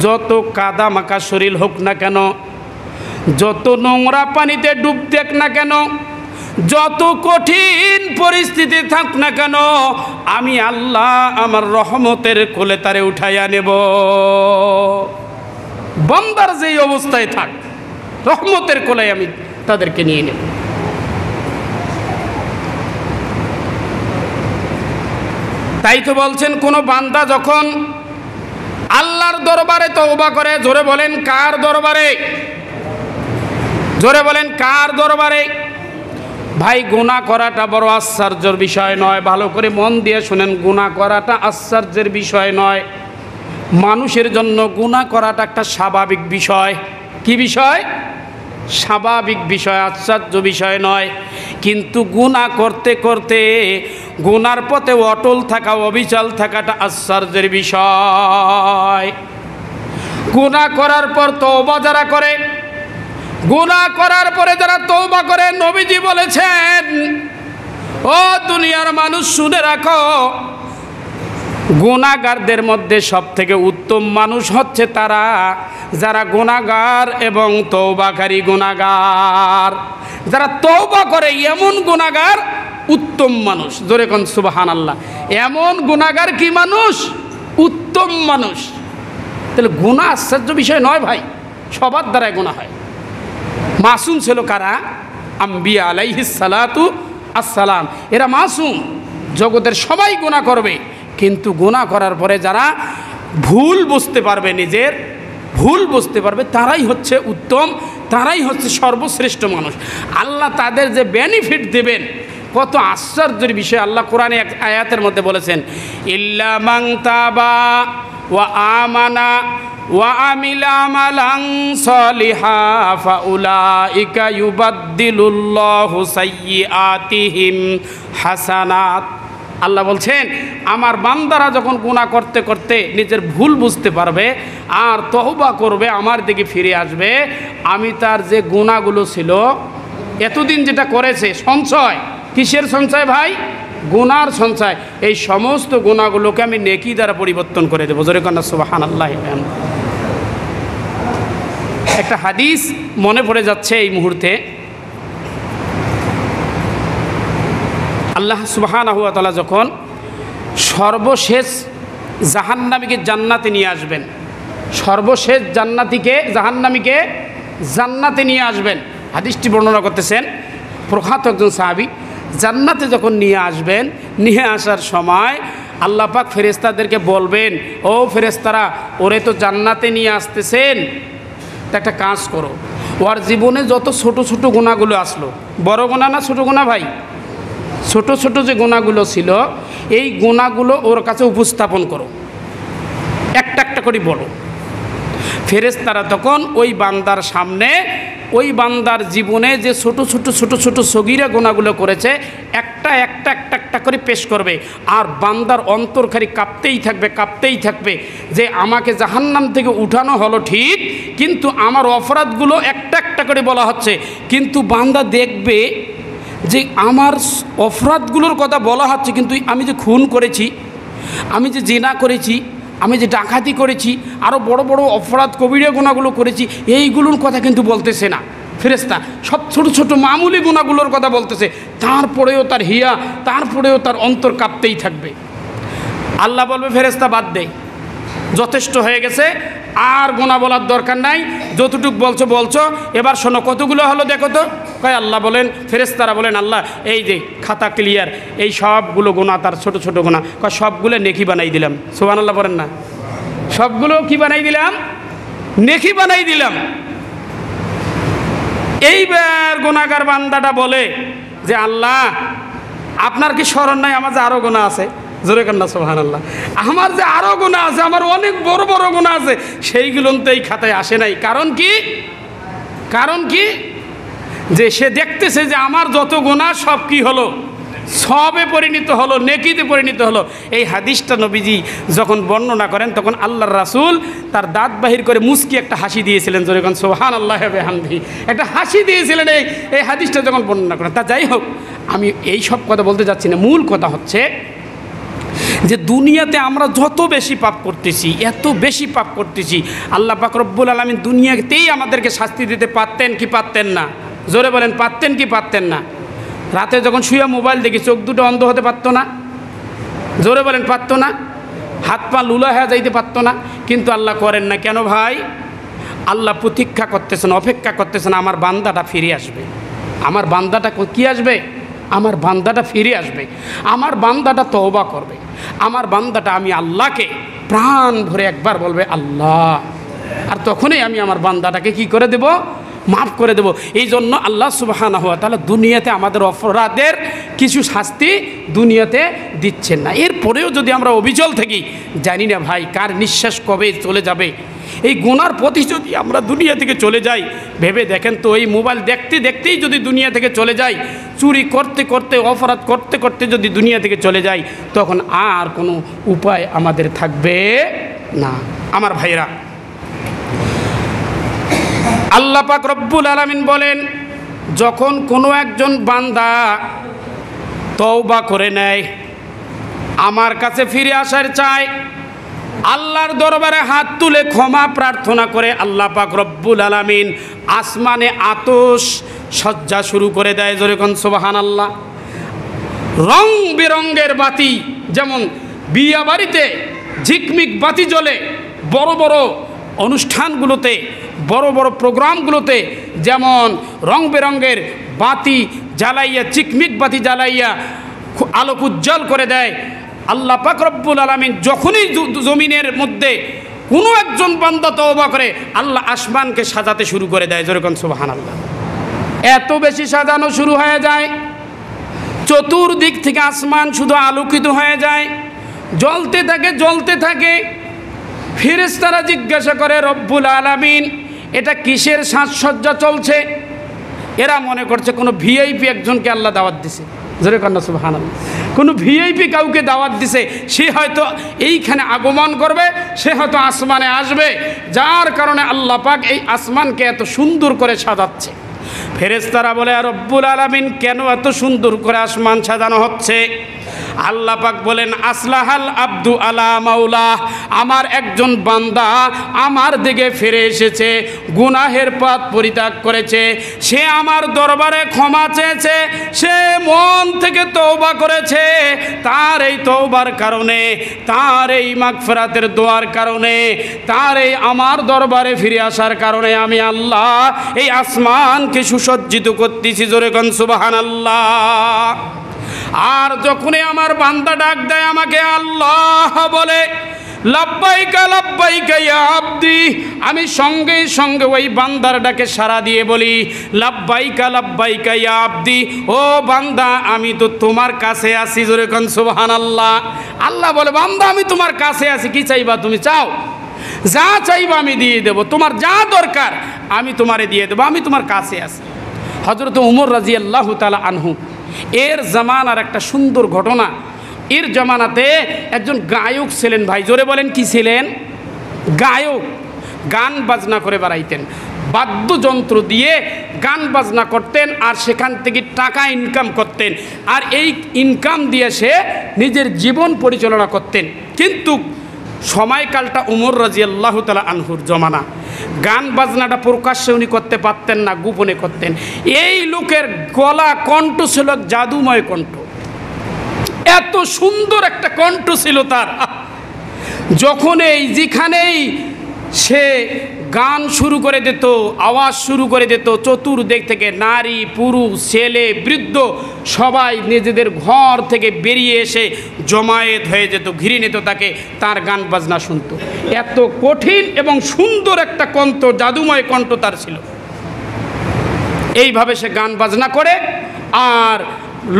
যত কাদা মাখা শরীর হোক না কেন, যত নোংরা পানিতে ডুব দেখ না কেন, যত কঠিন পরিস্থিতি থাক না কেন, আমি আল্লাহ আমার রহমতের কোলে তারে উঠাইয়া নেব। বান্দার যেই অবস্থায় থাক, রহমতের কোলে আমি তাদেরকে নিয়ে নেব। তাই তো বলছেন, কোনো বান্দা যখন আল্লাহর দরবারে তওবা করে, জোরে বলেন কার দরবারে? জোরে বলেন কার দরবারে? ভাই গুনাহ করাটা বড় আশ্চর্যের বিষয় নয়, ভালো করে মন দিয়ে শুনেন, গুনাহ করাটা আশ্চর্যের বিষয় নয়। মানুষের জন্য গুনাহ করাটা একটা স্বাভাবিক বিষয়। কি বিষয়? স্বাভাবিক বিষয়, আশ্চর্য বিষয় নয়। কিন্তু গুনাহ করতে করতে গুনার পথে অটল থাকা, অবিচল থাকাটা আশ্চর্যের বিষয়। গুনাহ করার পর তওবা যারা করে, গুনাহ করার পরে যারা তওবা করে, নবীজি বলেছেন, ও দুনিয়ার মানুষ শুনে রাখো, গুনাহগারদের মধ্যে সবথেকে উত্তম মানুষ হচ্ছে তারা যারা গুনাহগার এবং তওবাকারী গুনাহগার। যারা তওবা করে এমন গুনাহগার উত্তম মানুষ। জোরে কোন সুবহানাল্লাহ। এমন গুনাহগার কি মানুষ? উত্তম মানুষ। তাহলে গুনাহ আশ্চর্য বিষয় নয় ভাই, সবার দ্বারাই গুনাহ হয়। মাসুম ছিল কারা? আম্বিয়া আলাইহিস সালাতু আসসালাম। এরা মাসুম, জগতের সবাই গুনাহ করবে, কিন্তু গুনাহ করার পরে যারা ভুল বুঝতে পারবে, নিজের ভুল বুঝতে পারবে, তারাই হচ্ছে উত্তম, তারাই হচ্ছে সর্বশ্রেষ্ঠ মানুষ। আল্লাহ তাদের যে বেনিফিট দেবেন, কত আশ্চর্যের বিষয়। আল্লাহ কোরআনে এক আয়াতের মধ্যে বলেছেন, ইল্লা মান তাবা ওয়া আমানা ওয়া আমিলা আমালান সলিহা ফাউলাইকা ইউবাদদিলুল্লাহু সাইয়্যাতিহিম হাসানাত। আল্লাহ বলছেন, আমার বান্দারা যখন গুনাহ করতে করতে নিজের ভুল বুঝতে পারবে আর তওবা করবে, আমার দিকে ফিরে আসবে, আমি তার যে গুনাহগুলো ছিল এতদিন যেটা করেছে, সঞ্চয়, কিসের সঞ্চয় ভাই? গুনার সঞ্চয়। এই সমস্ত গুনাহগুলোকে আমি নেকি দ্বারা পরিবর্তন করে দেবো। জোরে কন্যা সুবহানাল্লাহ। একটা হাদিস মনে পড়ে যাচ্ছে এই মুহূর্তে। আল্লাহ সুবহানাহু ওয়া তাআলা যখন সর্বশেষ জাহান্নামীকে জান্নাতে নিয়ে আসবেন, সর্বশেষ জাহান্নামীকে জান্নাতে নিয়ে আসবেন, হাদিসটি বর্ণনা করতেছেন প্রখ্যাত একজন সাহাবী। জান্নাতে যখন নিয়ে আসবেন, নিয়ে আসার সময় আল্লাহ পাক ফেরেশতাদেরকে বলবেন, ও ফেরেশতারা, ওরে তো জান্নাতে নিয়ে আসতেছেন, তা একটা কাজ করো, ওর জীবনে যত ছোট ছোট গুনাহগুলো আসলো, বড় গুনাহ না ছোট গুনাহ ভাই? ছোট ছোট যে গুনাহগুলো ছিল, এই গুনাহগুলো ওর কাছে উপস্থাপন করো, একটা একটা করে বলো। ফেরেশতারা তখন ওই বান্দার সামনে, ওই বান্দার জীবনে যে ছোট ছোট ছোট ছোট সগীরা গুনাহগুলো করেছে, একটা একটা একটা একটা করে পেশ করবে। আর বান্দার অন্তরখানি কাঁপতেই থাকবে, কাঁপতেই থাকবে যে আমাকে জাহান্নাম থেকে উঠানো হলো ঠিক, কিন্তু আমার অপরাধগুলো একটা একটা করে বলা হচ্ছে। কিন্তু বান্দা দেখবে যে আমার অপরাধগুলোর কথা বলা হচ্ছে, কিন্তু আমি যে খুন করেছি, আমি যে জিনা করেছি, আমি যে ডাকাতি করেছি, আরও বড় বড় অপরাধ কবিরা গুনাহগুলো করেছি, এইগুলোর কথা কিন্তু বলতেছে না ফেরেশতা। সব ছোট ছোট মামুলি গুনাহগুলোর কথা বলতেছে। তারপরেও তার হিয়া, তারপরেও তার অন্তর কাঁপতেই থাকবে। আল্লাহ বলবে, ফেরেশতা বাদ দেয়, যথেষ্ট হয়ে গেছে, আর গুনাহ বলার দরকার নাই, যতটুক বলছো বলছো, এবার শোনো কতগুলো হলো দেখো তো। কয় আল্লাহ বলেন, ফেরেশতারা বলেন, আল্লাহ এই যে খাতা ক্লিয়ার, এই সবগুলো গুনাহ, তার ছোট ছোট গুনাহ, কয় সবগুলো নেকি বানাই দিলাম। সুবহানাল্লাহ বলেন না? সবগুলো কি বানাই দিলাম? নেকি বানাই দিলাম। এইবার গুনাহগার বান্দাটা বলে যে, আল্লাহ আপনার কি স্মরণ নাই আমার যে আরও গুনাহ আছে? জোরে কান্না সুবহানাল্লাহ। আমার যে আরও গুনাহ আছে, আমার অনেক বড় বড় গুনাহ আছে, সেইগুলো তো এই খাতায় আসে নাই। কারণ কি? কারণ কি? যে সে দেখতেছে যে আমার যত গুনাহ সব কি হলো, সবে পরিণত হলো, নেকিতে পরিণত হলো। এই হাদিসটা নবীজি যখন বর্ণনা করেন, তখন আল্লাহর রাসূল তার দাঁত বাহির করে মুস্কি একটা হাসি দিয়েছিলেন। জোরে কোন সুবহানাল্লাহ ওয়া বিহামদিহি, একটা হাসি দিয়েছিলেন এই হাদিসটা যখন বর্ণনা করেন। তা যাই হোক, আমি এই সব কথা বলতে যাচ্ছি না। মূল কথা হচ্ছে যে দুনিয়াতে আমরা যত বেশি পাপ করতেছি, এত বেশি পাপ করতেছি, আল্লাহ পাক রব্বুল আলামিন দুনিয়াতেই আমাদেরকে শাস্তি দিতে পারতেন কি পারতেন না? জোরে বলেন, পারতেন কি পারতেন না? রাতে যখন শুয়ে মোবাইল দেখি, চোখ দুটো অন্ধ হতে পারতো না? জোরে বলেন, পারতো না? হাত পা লুলা হয়ে যাইতে পারতো না? কিন্তু আল্লাহ করেন না কেন ভাই? আল্লাহ প্রতীক্ষা করতেছেন, অপেক্ষা করতেছেন, আমার বান্দাটা ফিরে আসবে। আমার বান্দাটা কি আসবে? আমার বান্দাটা ফিরে আসবে, আমার বান্দাটা তওবা করবে, আমার বান্দাটা আমি আল্লাহকে প্রাণ ভরে একবার বলবে আল্লাহ, আর তখনই আমি আমার বান্দাটাকে কি করে দেব? মাফ করে দেব। এই জন্য আল্লাহ সুবহানাহু ওয়া তাআলা দুনিয়াতে আমাদের অপরাধের কিছু শাস্তি দুনিয়াতে দিচ্ছেন না। এরপরেও যদি আমরা অবিচল থাকি, জানি না ভাই কার নিঃশ্বাস কবে চলে যাবে। এই গুনার প্রতি যদি আমরা দুনিয়া থেকে চলে যাই, ভেবে দেখেন তো, এই মোবাইল দেখতে দেখতেই যদি দুনিয়া থেকে চলে যাই, চুরি করতে করতে অপরাধ করতে করতে যদি দুনিয়া থেকে চলে যাই, তখন আর কোনো উপায় আমাদের থাকবে না। আমার ভাইরা, আল্লাহ পাক রব্বুল আলামিন বলেন, যখন কোনো একজন বান্দা তওবা করে নেয়, আমার কাছে ফিরে আসার চায়, আল্লাহর দরবারে হাত তুলে ক্ষমা প্রার্থনা করে, আল্লাহ পাক রব্বুল আলামিন আসমানে আতশ সজ্জা শুরু করে দেয়। জোরে কোন সুবহানাল্লাহ। রং বেরঙ্গের বাতি, যেমন বিয়া বাড়িতে ঝিকমিক বাতি জ্বলে, বড় বড় অনুষ্ঠানগুলোতে, বড় বড় প্রোগ্রামগুলোতে যেমন রং বেরঙ্গের বাতি জ্বালাইয়া, চিকমিক বাতি জ্বালাইয়া আলোক উজ্জ্বল করে দেয়, আল্লাহ পাক রব্বুল আলামিন যখনই জমিনের মধ্যে কোনো একজন বান্দা তওবা করে, আল্লাহ আসমানকে সাজাতে শুরু করে দেয়। যেরকম সুবহানাল্লাহ। এত বেশি সাজানো শুরু হয়ে যায়, চতুর্দিক থেকে আসমান শুধু আলোকিত হয়ে যায়, জ্বলতে থাকে জ্বলতে থাকে। ফেরেশতারা জিজ্ঞাসা করে, রব্বুল আলামিন এটা কিসের সাজসজ্জা চলছে? এরা মনে করছে কোনো ভিআইপি একজনকে আল্লাহ দাওয়াত দিছে। জোরে কন্যা সুবহানাল্লাহ। কোনো ভিআইপি কাউকে দাওয়াত দিছে, সে হয়তো এইখানে আগমন করবে, সে হয়তো আসমানে আসবে, যার কারণে আল্লাহ পাক এই আসমানকে এত সুন্দর করে সাজাচ্ছে। ফেরেশতারা বলে, রব্বুল আলামিন কেন এত সুন্দর করে আসমান সাজানো হচ্ছে? আল্লাহ পাক বলেন, আসলাহাল আব্দু আলা মাওলা, আমার একজন বান্দা আমার দিকে ফিরে এসেছে, গুনাহের পথ পরিত্যাগ করেছে, সে আমার দরবারে ক্ষমা চেয়েছে, সে মন থেকে তওবা করেছে। তার এই তওবার কারণে, তার এই মাগফিরাতের দোয়ার কারণে, তার এই আমার দরবারে ফিরে আসার কারণে আমি আল্লাহ এই আসমানকে সুসজ্জিত করতেছি। জোরে কোন সুবহানাল্লাহ। আর যখনই আমার বান্দা ডাক দেয় আমাকে, আল্লাহ বলে, লাব্বাইকা লাব্বাইকা ইয়া আব্দি, আমি সঙ্গে সঙ্গে ওই বান্দার ডাকে সাড়া দিয়ে বলি, লাব্বাইকা লাব্বাইকা ইয়া আব্দি, ও বান্দা আমি তো তোমার কাছে আছি। জোরে কোন সুবহানাল্লাহ। আল্লাহ বলে, বান্দা আমি তোমার কাছে আছি, কি চাইবা তুমি? চাও, যা চাইবা আমি দিয়ে দেব, তোমার যা দরকার আমি তোমারে দিয়ে দেবো, আমি তোমার কাছে আছি। হযরত উমর রাদিয়াল্লাহু তাআলা আনহু এর জামানার একটা সুন্দর ঘটনা। এর জামানাতে একজন গায়ক ছিলেন ভাই। জোরে বলেন, কি ছিলেন? গায়ক। গান বাজনা করে বেড়াইতেন, বাদ্যযন্ত্র দিয়ে গান বাজনা করতেন, আর সেখান থেকে টাকা ইনকাম করতেন, আর এই ইনকাম দিয়ে সে নিজের জীবন পরিচালনা করতেন। কিন্তু সময়কালটা উমর রাদিয়াল্লাহু তাআলা আনহুর জমানা। গান বাজনাটা প্রকাশ্যে উনি করতে পারতেন না, গোপনে করতেন। এই লোকের গলা কণ্ঠ ছিল জাদুময় কণ্ঠ, এত সুন্দর একটা কণ্ঠ ছিল তার। যখন যেখানেই সে গান শুরু করে দিত, আওয়াজ শুরু করে দিত, চতুর্দিক থেকে নারী পুরুষ ছেলে বৃদ্ধ সবাই নিজেদের ঘর থেকে বেরিয়ে এসে জমায়েত হয়ে যেত, ঘিরে নিত তাকে, তার গান বাজনা শুনত। এত কঠিন এবং সুন্দর একটা কণ্ঠ, জাদুময় কণ্ঠ তার ছিল। এইভাবে সে গান বাজনা করে, আর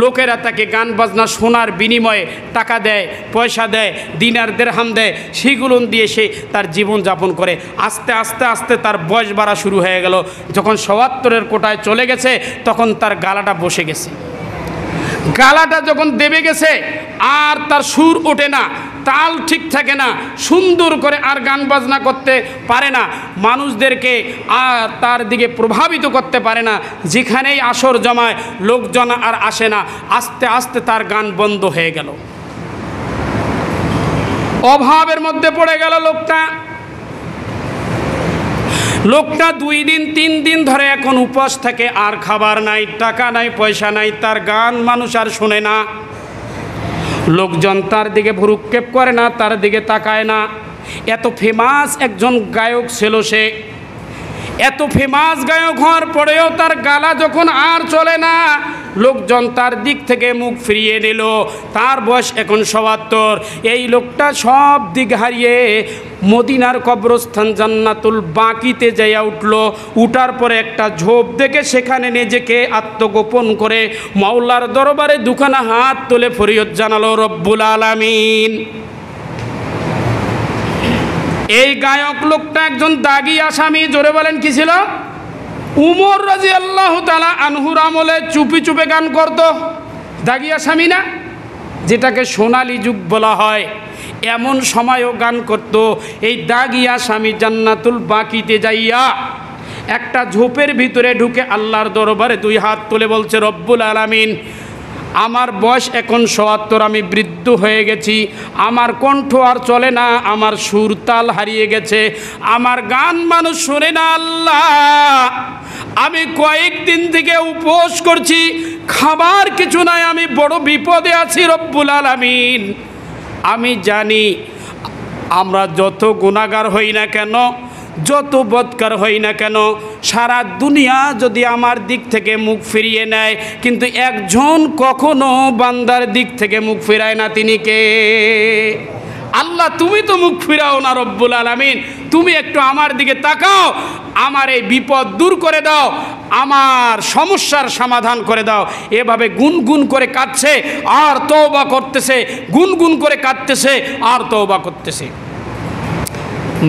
লোকেরা তাকে গান বাজনা শোনার বিনিময়ে টাকা দেয়, পয়সা দেয়, দিনার দিরহাম দেয়, সেগুলো দিয়ে সে তার জীবন যাপন করে। আস্তে আস্তে আস্তে তার বয়স বাড়া শুরু হয়ে গেল। যখন ৭৪-এর কোটায় চলে গেছে, তখন তার গালাটা বসে গেছে। গালাটা যখন দেবে গেছে, আর তার সুর ওঠে না, তাল ঠিক থাকে না, সুন্দর করে আর গান বাজনা করতে পারে না, মানুষদেরকে আর তার দিকে প্রভাবিত করতে পারে না। যেখানেই আসর জমায় লোকজন আর আসে না। আস্তে আস্তে তার গান বন্ধ হয়ে গেল, অভাবের মধ্যে পড়ে গেল লোকটা। 2 দিন 3 দিন ধরে এখন উপবাস থাকে, আর খাবার নাই, টাকা নাই, পয়সা নাই, তার গান মানুষ আর শোনে না। লোকজন তার দিকে ভ্রুক্ষেপ করে না, তার দিকে তাকায় না। এত ফেমাস একজন গায়ক ছিল সে। এত ফেমাস গায়ক হওয়ার পরেও তার গালা যখন আর চলে না, লোকজন তার দিক থেকে মুখ ফিরিয়ে নিল। তার বয়স এখন ৭৭। এই লোকটা সব দিক হারিয়ে মদিনার কবরস্থান জান্নাতুল বাকিতে যাইয়া উঠল। উঠার পরে একটা ঝোপ দেখে সেখানে নিজেকে আত্মগোপন করে মাওলার দরবারে দুখানা হাত তুলে ফরিয়াদ জানালো, রব্বুল আলামিন। এই গায়ক লোকটা একজন দাগী আসামি। জোরে বলেন কি ছিল? উমর রাদিয়াল্লাহু তাআলা আনহুর আমলে চুপি চুপে গান করত। দাগী আসামি না, যেটাকে সোনালী যুগ বলা হয়, এমন সময়ও গান করত। এই দাগী আসামি জান্নাতুল বাকিতে যাইয়া একটা ঝোপের ভিতরে ঢুকে আল্লাহর দরবারে 2 হাত তুলে বলছে, রব্বুল আলামিন, আমার বয়স এখন ৭৭, আমি বৃদ্ধ হয়ে গেছি, আমার কণ্ঠ আর চলে না, আমার সুর তাল হারিয়ে গেছে, আমার গান মানুষ শোনে না। আল্লাহ, আমি কয়েকদিন থেকে উপোস করছি, খাবার কিছু নাই, আমি বড় বিপদে আছি রব্বুল আলামিন। আমি জানি আমরা যত গুনাহগার হই না কেন, যত বদকার হই না কেন, সারা দুনিয়া যদি আমার দিক থেকে মুখ ফিরিয়ে নেয়, কিন্তু একজন কখনো বান্দার দিক থেকে মুখ ফিরায় না। তিনি কে? আল্লাহ, তুমি তো মুখ ফিরাও না রব্বুল আলামিন। তুমি একটু আমার দিকে তাকাও, আমার এই বিপদ দূর করে দাও, আমার সমস্যার সমাধান করে দাও। এভাবে গুনগুন করে কাঁদছে আর তওবা করতেছে, গুনগুন করে কাঁদতেছে আর তওবা করতেছে।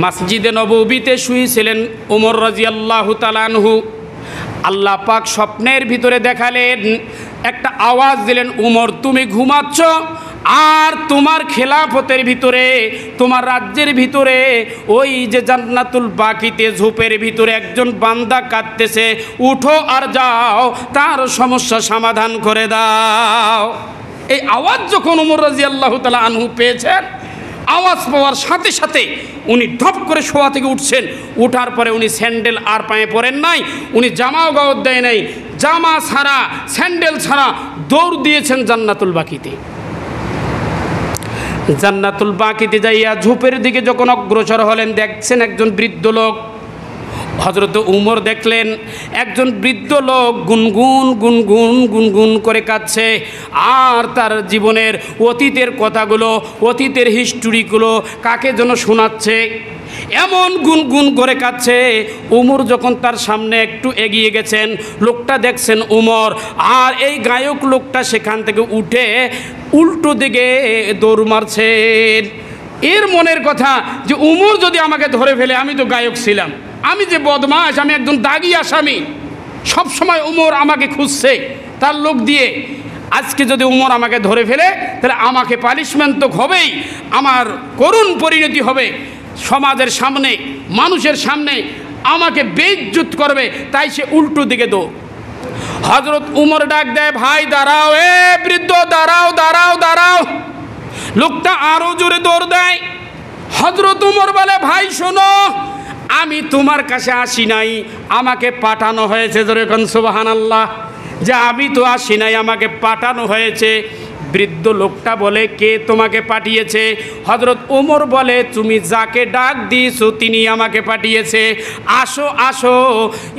মসজিদে নববীতে শুয়েছিলেন ওমর রাদিয়াল্লাহু তাআলা আনহু। আল্লাহ পাক স্বপ্নের ভিতরে দেখালেন, একটা আওয়াজ দিলেন, উমর তুমি ঘুমাচ্ছ আর তোমার খেলাফতের ভিতরে, তোমার রাজ্যের ভিতরে ওই যে জান্নাতুল বাকিতে ঝোপের ভিতরে একজন বান্দা কাঁদতেছে, উঠো আর যাও তার সমস্যা সমাধান করে দাও। এই আওয়াজ যখন ওমর রাদিয়াল্লাহু তাআলা আনহু পেয়েছেন, আওয়াজ পাওয়ার সাথে সাথে উনি ধপ করে শোয়া থেকে উঠছেন। উঠার পরে উনি স্যান্ডেল আর পায়ে পরেন নাই, উনি জামাও গাওয়াত দেয় নাই, জামা ছাড়া স্যান্ডেল ছাড়া দৌড় দিয়েছেন জান্নাতুল বাকিতে। জান্নাতুল বাকিতে যাইয়া ঝোপের দিকে যখন অগ্রসর হলেন, দেখছেন একজন বৃদ্ধ লোক। হযরত উমর দেখলেন একজন বৃদ্ধ লোক গুনগুন গুনগুন গুনগুন করে কাঁদছে আর তার জীবনের অতীতের কথাগুলো, অতীতের হিস্টোরিগুলো কাকে যেন শোনাচ্ছে। এমন গুনগুন করে কাঁদছে। উমর যখন তার সামনে একটু এগিয়ে গেছেন, লোকটা দেখছেন উমর, আর এই গায়ক লোকটা সেখান থেকে উঠে উল্টো দিকে দৌড় মারছেন। এর মনের কথা যে উমর যদি আমাকে ধরে ফেলে, আমি তো গায়ক ছিলাম, আমি যে বদমাশ, আমি একজন দাগী আসামি, সবসময় উমর আমাকে খুঁজছে তার লোক দিয়ে। আজকে যদি উমর আমাকে ধরে ফেলে, তাহলে আমাকে পানিশমেন্ট তো হবেই, আমার করুণ পরিণতি হবে, সমাজের সামনে মানুষের সামনে আমাকে বেইজ্জত করবে। তাই সে উল্টো দিকে দৌড়। হযরত উমর ডাক দেয়, ভাই দাঁড়াও, এ বৃদ্ধ দাঁড়াও দাঁড়াও দাঁড়াও। লোকটা আরো জোরে দৌড় দেয়। হযরত উমর বলে, ভাই শোনো, আমি তোমার কাছে আসি নাই, আমাকে পাঠানো হয়েছে। জোরে কোন সুবহানাল্লাহ, যে আমি তো আসি নাই, আমাকে পাঠানো হয়েছে। বৃদ্ধ লোকটা বলে, কে তোমাকে পাঠিয়েছে? হযরত ওমর বলে, তুমি যাকে ডাক দিয়েছো তিনি আমাকে পাঠিয়েছে, আসো আসো।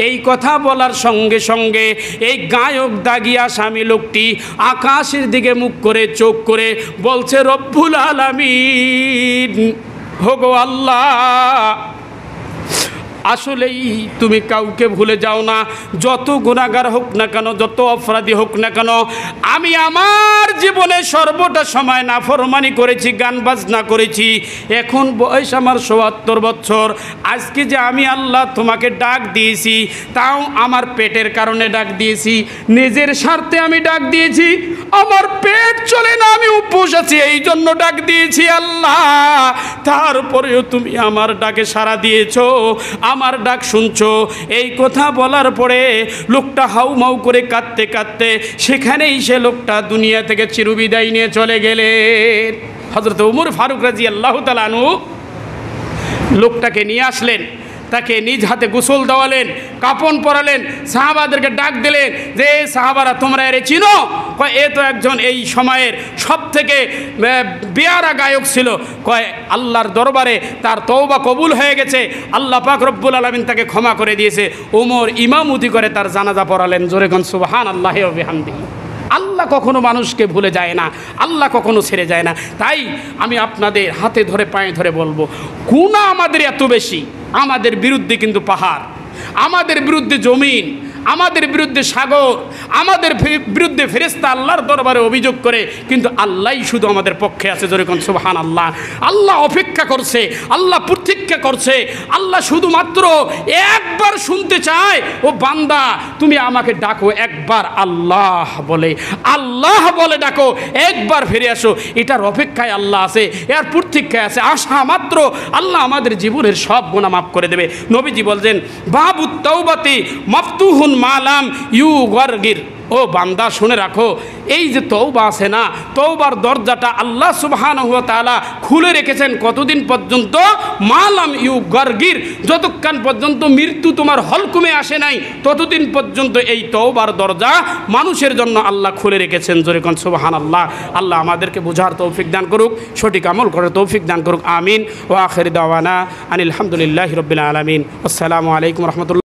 এই কথা বলার সঙ্গে সঙ্গে এই গায়ক দাগী আসামি লোকটি আকাশের দিকে মুখ করে চোখ করে বলছে, রব্বুল আলামিন, হোগো আল্লাহ, আসলেই তুমি কাউকে ভুলে যাও না। যত গুনাহগার হোক না কেন, যত অপরাধী হোক না কেন, আমি আমার জীবনে সর্বটা সময় নাফরমানি করেছি, গান বাজনা করেছি। এখন বয়স আমার ৭৭ বছর। আজকে যে আমি আল্লাহ তোমাকে ডাক দিয়েছি, তাও আমার পেটের কারণে ডাক দিয়েছি, নিজের স্বার্থে আমি ডাক দিয়েছি, আমার পেট চলে না, আমি উপোস আছি, এই জন্য ডাক দিয়েছি আল্লাহ। তারপরেও তুমি আমার ডাকে সাড়া দিয়েছো, আমার ডাক শুনছো। এই কথা বলার পরে লোকটা হাউমাউ করে কাঁদতে কাঁদতে সেখানেই সে লোকটা দুনিয়া থেকে চিরবিদায় নিয়ে চলে গেলেন। হযরত ওমর ফারুক রাদিয়াল্লাহু তাআলা আনহু লোকটাকে নিয়ে আসলেন, তাকে নিজ হাতে গোসল দেওয়ালেন, কাপড় পরালেন, সাহাবাদেরকে ডাক দিলেন যে, সাহাবারা তোমরা এরে চিনো? কয়, এ তো একজন এই সময়ের সব থেকে বেয়ারা গায়ক ছিল। কয়, আল্লাহর দরবারে তার তওবা কবুল হয়ে গেছে, আল্লাহ পাক রব্বুল আলামিন তাকে ক্ষমা করে দিয়েছে। ওমর ইমামতি করে তার জানাজা পড়ালেন। জোরে কোন সুবহানাল্লাহি ওয়া বিহামদিহি। আল্লাহ কখনো মানুষকে ভুলে যায় না, আল্লাহ কখনো ছেড়ে যায় না। তাই আমি আপনাদের হাতে ধরে পায়ে ধরে বলবো, গুনাহ আমাদের এত বেশি, আমাদের বিরুদ্ধে কিন্তু পাহাড়, আমাদের বিরুদ্ধে জমিন, আমাদের বিরুদ্ধে সাগর, আমাদের বিরুদ্ধে ফেরেশতা আল্লাহর দরবারে অভিযোগ করে, কিন্তু আল্লাহই শুধু আমাদের পক্ষে আছে। যেরকম সুবহানাল্লাহ। আল্লাহ অপেক্ষা করছে, আল্লাহ প্রতীক্ষা করছে, আল্লাহ শুধুমাত্র একবার শুনতে চায়, ও বান্দা তুমি আমাকে ডাকো একবার, আল্লাহ বলে ডাকো, একবার ফিরে আসো। এটার অপেক্ষায় আল্লাহ আছে, এর প্রতীক্ষায় আছে। আশা মাত্র আল্লাহ আমাদের জীবনের সব গুনাহ মাফ করে দেবে। নবীজি বলছেন, বাবুত তাওবাতি মাফতুহুন মালাম ইউগারগির। ও বান্দা শুনে রাখো, এই যে তওবা আছে না, তওবার দরজাটা আল্লাহ সুবহানাহু ওয়া তাআলা খুলে রেখেছেন কতদিন পর্যন্ত? মালাম ইউগারগির, যতক্ষণ পর্যন্ত মৃত্যু তোমার হলকুমে আসে নাই, ততদিন পর্যন্ত এই তওবার দরজা মানুষের জন্য আল্লাহ খুলে রেখেছেন। জোরে কোন সুবহানাল্লাহ। আল্লাহ আমাদেরকে বোঝার তৌফিক দান করুক, সঠিক আমল করার তৌফিক দান করুক। আমিন। ওয়া আখির দাওয়ানা আনিল হামদুলিল্লাহি রাব্বিল আলামিন। আসসালামু আলাইকুম ওয়া রাহমাতুল্লাহ।